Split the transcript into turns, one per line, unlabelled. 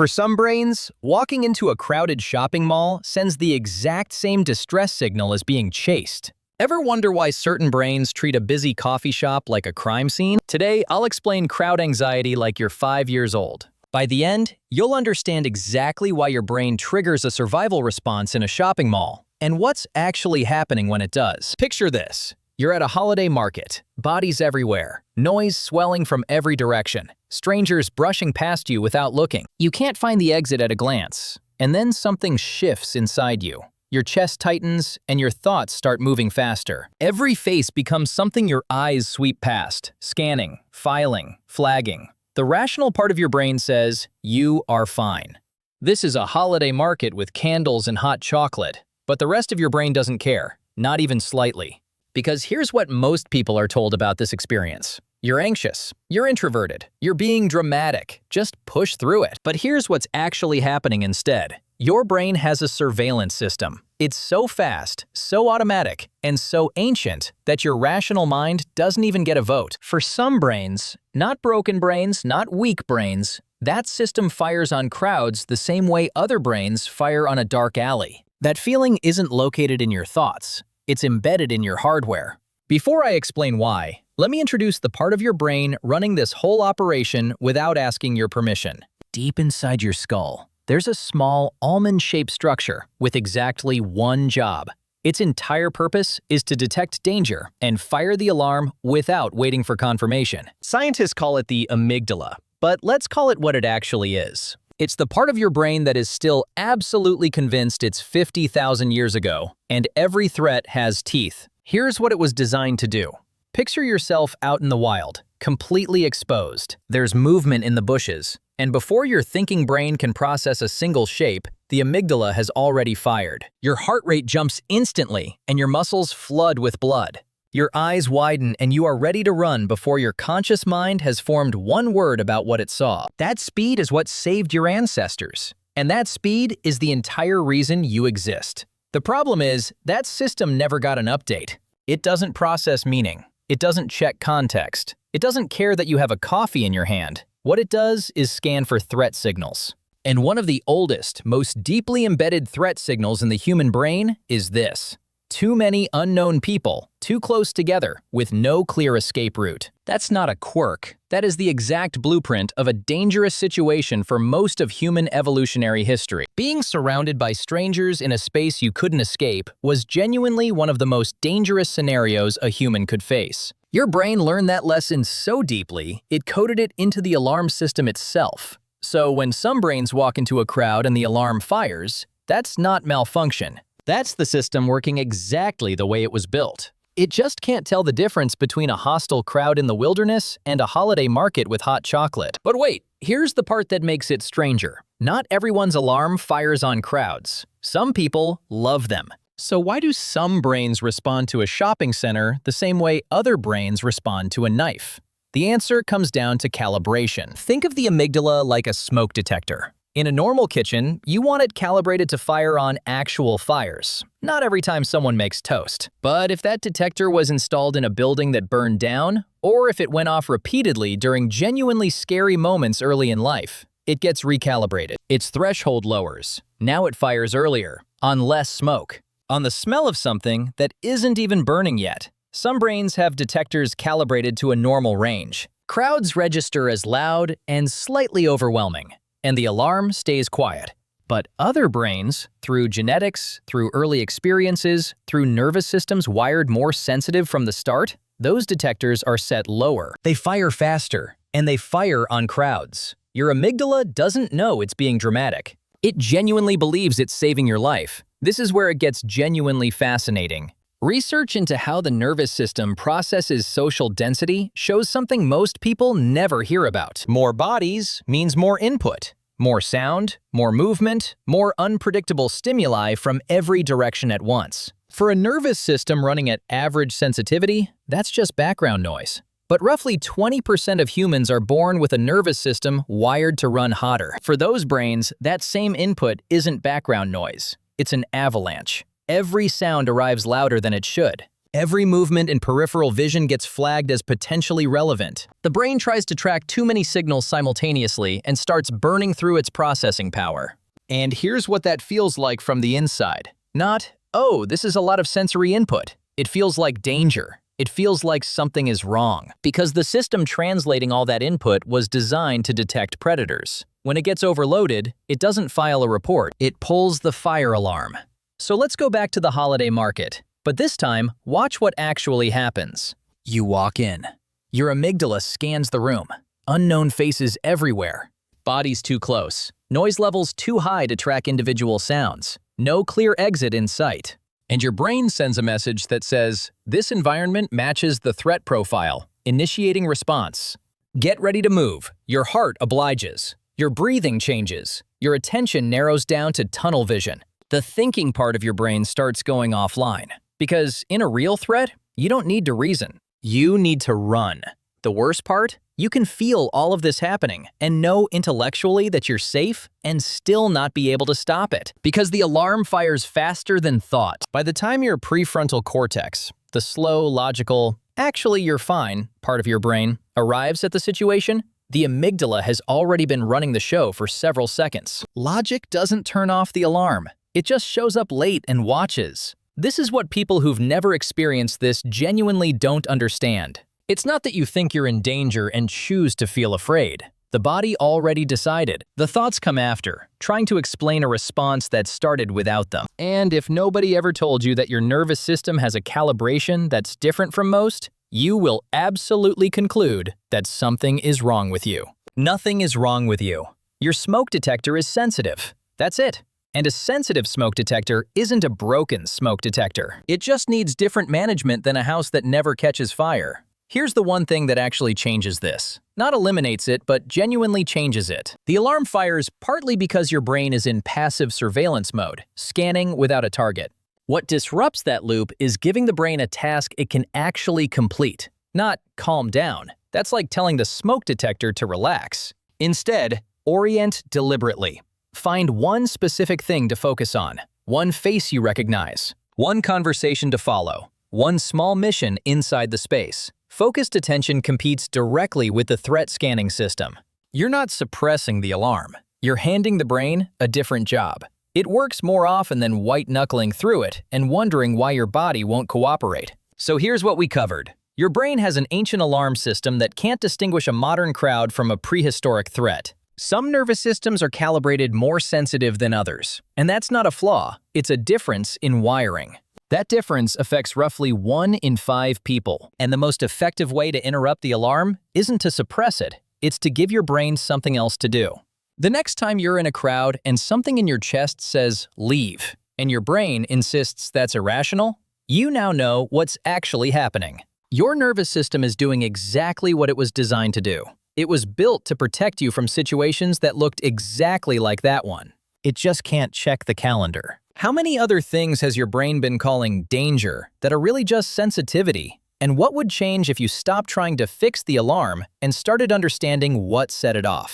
For some brains, walking into a crowded shopping mall sends the exact same distress signal as being chased. Ever wonder why certain brains treat a busy coffee shop like a crime scene? Today, I'll explain crowd anxiety like you're 5 years old. By the end, you'll understand exactly why your brain triggers a survival response in a shopping mall, and what's actually happening when it does. Picture this. You're at a holiday market, bodies everywhere, noise swelling from every direction, strangers brushing past you without looking. You can't find the exit at a glance, and then something shifts inside you. Your chest tightens, and your thoughts start moving faster. Every face becomes something your eyes sweep past, scanning, filing, flagging. The rational part of your brain says, you are fine. This is a holiday market with candles and hot chocolate, but the rest of your brain doesn't care, not even slightly. Because here's what most people are told about this experience. You're anxious, you're introverted, you're being dramatic, just push through it. But here's what's actually happening instead. Your brain has a surveillance system. It's so fast, so automatic, and so ancient that your rational mind doesn't even get a vote. For some brains, not broken brains, not weak brains, that system fires on crowds the same way other brains fire on a dark alley. That feeling isn't located in your thoughts. It's embedded in your hardware. Before I explain why, let me introduce the part of your brain running this whole operation without asking your permission. Deep inside your skull, there's a small almond-shaped structure with exactly one job. Its entire purpose is to detect danger and fire the alarm without waiting for confirmation. Scientists call it the amygdala, but let's call it what it actually is. It's the part of your brain that is still absolutely convinced it's 50,000 years ago, and every threat has teeth. Here's what it was designed to do. Picture yourself out in the wild, completely exposed. There's movement in the bushes, and before your thinking brain can process a single shape, the amygdala has already fired. Your heart rate jumps instantly, and your muscles flood with blood. Your eyes widen and you are ready to run before your conscious mind has formed one word about what it saw. That speed is what saved your ancestors. And that speed is the entire reason you exist. The problem is, that system never got an update. It doesn't process meaning. It doesn't check context. It doesn't care that you have a coffee in your hand. What it does is scan for threat signals. And one of the oldest, most deeply embedded threat signals in the human brain is this. Too many unknown people, too close together, with no clear escape route. That's not a quirk. That is the exact blueprint of a dangerous situation for most of human evolutionary history. Being surrounded by strangers in a space you couldn't escape was genuinely one of the most dangerous scenarios a human could face. Your brain learned that lesson so deeply, it coded it into the alarm system itself. So when some brains walk into a crowd and the alarm fires, that's not malfunction. That's the system working exactly the way it was built. It just can't tell the difference between a hostile crowd in the wilderness and a holiday market with hot chocolate. But wait, here's the part that makes it stranger. Not everyone's alarm fires on crowds. Some people love them. So why do some brains respond to a shopping center the same way other brains respond to a knife? The answer comes down to calibration. Think of the amygdala like a smoke detector. In a normal kitchen, you want it calibrated to fire on actual fires, not every time someone makes toast. But if that detector was installed in a building that burned down, or if it went off repeatedly during genuinely scary moments early in life, it gets recalibrated. Its threshold lowers. Now it fires earlier, on less smoke, on the smell of something that isn't even burning yet. Some brains have detectors calibrated to a normal range. Crowds register as loud and slightly overwhelming, and the alarm stays quiet. But other brains, through genetics, through early experiences, through nervous systems wired more sensitive from the start, those detectors are set lower. They fire faster, and they fire on crowds. Your amygdala doesn't know it's being dramatic. It genuinely believes it's saving your life. This is where it gets genuinely fascinating. Research into how the nervous system processes social density shows something most people never hear about. More bodies means more input, more sound, more movement, more unpredictable stimuli from every direction at once. For a nervous system running at average sensitivity, that's just background noise. But roughly 20% of humans are born with a nervous system wired to run hotter. For those brains, that same input isn't background noise. It's an avalanche. Every sound arrives louder than it should. Every movement in peripheral vision gets flagged as potentially relevant. The brain tries to track too many signals simultaneously and starts burning through its processing power. And here's what that feels like from the inside. Not, oh, this is a lot of sensory input. It feels like danger. It feels like something is wrong, because the system translating all that input was designed to detect predators. When it gets overloaded, it doesn't file a report. It pulls the fire alarm. So let's go back to the holiday market. But this time, watch what actually happens. You walk in. Your amygdala scans the room. Unknown faces everywhere. Bodies too close. Noise levels too high to track individual sounds. No clear exit in sight. And your brain sends a message that says, this environment matches the threat profile. Initiating response. Get ready to move. Your heart obliges. Your breathing changes. Your attention narrows down to tunnel vision. The thinking part of your brain starts going offline. Because in a real threat, you don't need to reason. You need to run. The worst part? You can feel all of this happening and know intellectually that you're safe and still not be able to stop it. Because the alarm fires faster than thought. By the time your prefrontal cortex, the slow, logical, actually you're fine part of your brain, arrives at the situation, the amygdala has already been running the show for several seconds. Logic doesn't turn off the alarm. It just shows up late and watches. This is what people who've never experienced this genuinely don't understand. It's not that you think you're in danger and choose to feel afraid. The body already decided. The thoughts come after, trying to explain a response that started without them. And if nobody ever told you that your nervous system has a calibration that's different from most, you will absolutely conclude that something is wrong with you. Nothing is wrong with you. Your smoke detector is sensitive. That's it. And a sensitive smoke detector isn't a broken smoke detector. It just needs different management than a house that never catches fire. Here's the one thing that actually changes this. Not eliminates it, but genuinely changes it. The alarm fires partly because your brain is in passive surveillance mode, scanning without a target. What disrupts that loop is giving the brain a task it can actually complete, not calm down. That's like telling the smoke detector to relax. Instead, orient deliberately. Find one specific thing to focus on, one face you recognize, one conversation to follow, one small mission inside the space. Focused attention competes directly with the threat scanning system. You're not suppressing the alarm. You're handing the brain a different job. It works more often than white-knuckling through it and wondering why your body won't cooperate. So here's what we covered. Your brain has an ancient alarm system that can't distinguish a modern crowd from a prehistoric threat. Some nervous systems are calibrated more sensitive than others. And that's not a flaw, it's a difference in wiring. That difference affects roughly 1 in 5 people. And the most effective way to interrupt the alarm isn't to suppress it, it's to give your brain something else to do. The next time you're in a crowd and something in your chest says, leave, and your brain insists that's irrational, you now know what's actually happening. Your nervous system is doing exactly what it was designed to do. It was built to protect you from situations that looked exactly like that one. It just can't check the calendar. How many other things has your brain been calling danger that are really just sensitivity? And what would change if you stopped trying to fix the alarm and started understanding what set it off?